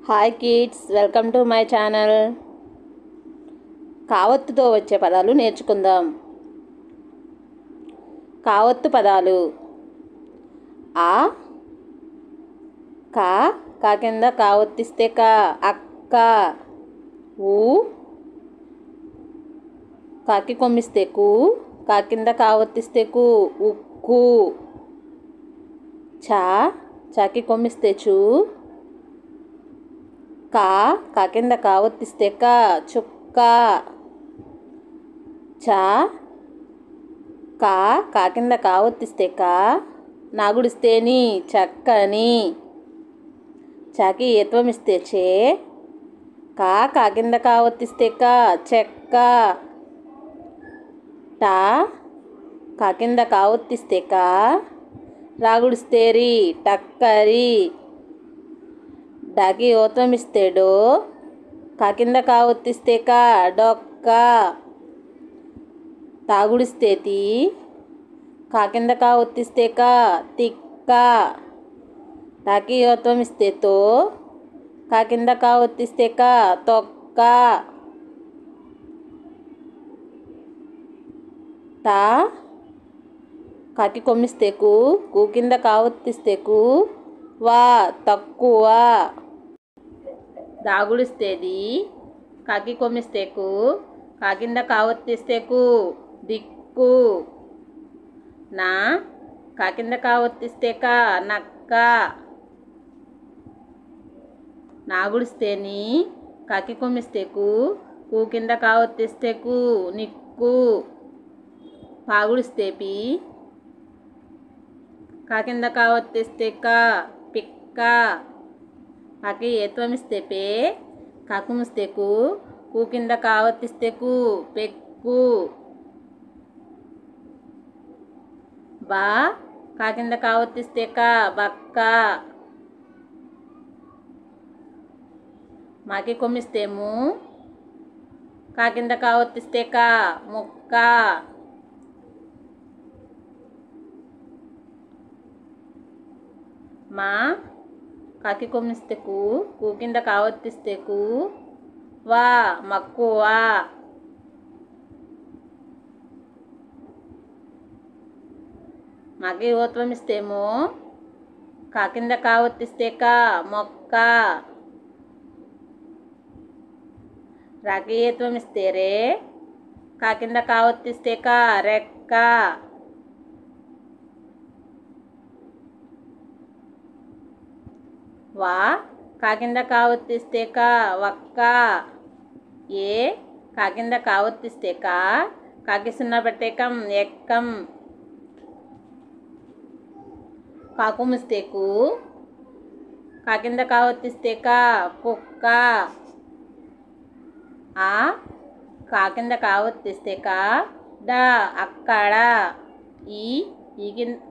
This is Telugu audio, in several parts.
Hi kids, welcome to my channel. కావత్తుతో వచ్చే పదాలు నేర్చుకుందాం. కావత్తు పదాలు: ఆ, కా కింద కావత్తిస్తే కా, అక్క. ఊ, కాకి కొమ్మిస్తే కు, కా కింద కావత్తిస్తే కు, ఉక్కు. చాకి కొమ్మిస్తే చూ, కా కింద కావత్తిస్తే కా, చుక్క. కా కింద కావత్తిస్తే కా, నాగుడిస్తేని, చక్కని. చాకి ఏత్వమిస్తే చే, కా కింద కావత్తిస్తే కా, చెక్క. కా కింద కావత్తిస్తే కా, రాగుడిస్తేరి, టక్కరి. డాకి ఓత్వమిస్తే డో, కా కింద కావత్తిస్తే కా, డొక్క. తాగుడిస్తే తి, కా కింద కావత్తిస్తే కా, తిక్క. తాకి ఓత్వమిస్తే తో, కా కింద కావత్తిస్తే కా, తొక్క. కాకి కొమ్మిస్తే కు కింద కావత్తిస్తే కు, వా, తక్కువ. దాగుడిస్తేది, కాకి కొమ్మిస్తే కు, కా కింద కావత్తిస్తే కు, దిక్కు. కా కింద కావత్తిస్తే కా, నక్క. నాగుడిస్తేని, కాకి కొమ్మిస్తే కు కింద కావత్తిస్తే కు, నిక్కు. పాగుడిస్తే పి, కా కింద కావత్తిస్తే కా, పిక్క. కాకి ఏత్వమిస్తే పే, కాకుమిస్తే కు కింద కావత్తిస్తే కు, పెక్కు. కా కింద కావత్తిస్తే కా, బక్క. మాకి కొమ్మిస్తే ము, కా కింద కావత్తిస్తే కా, ముక్క. కాకి కొమ్మిస్తే కు కింద కావత్తిస్తే కు, వా, మక్కువ. మాకి ఓత్వమిస్తే మో, కా కింద కావత్తిస్తే కా, మొక్క. రాకి ఏత్వమిస్తే రే, కా కింద కావత్తిస్తే కా, రెక్క. కా కింద కావత్తిస్తే కా, వక్క. కా కింద కావత్తిస్తే కా, కాకి సున్నా పెట్టే కం, ఎక్కం. కాకుమిస్తే కు, కా కింద కావత్తిస్తే కా, కుక్క. కా కింద కావత్తిస్తే కా, డా, అక్కడ.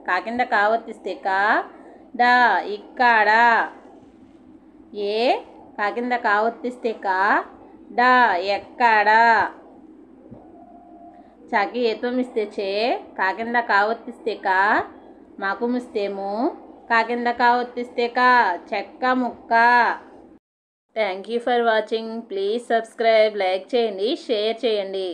కా కింద కావత్తిస్తే కా, డా, ఇక్కడ. కా కింద కావత్తిస్తే కా, డా, ఎక్కడ. చాకి ఏత్వమిస్తే చే, కా కింద కావత్తిస్తే కా, మాకుమిస్తే ము, కా కింద కావత్తిస్తే కా, చెక్క ముక్క. Thank you for watching. Please subscribe, like చేయండి, షేర్ చేయండి.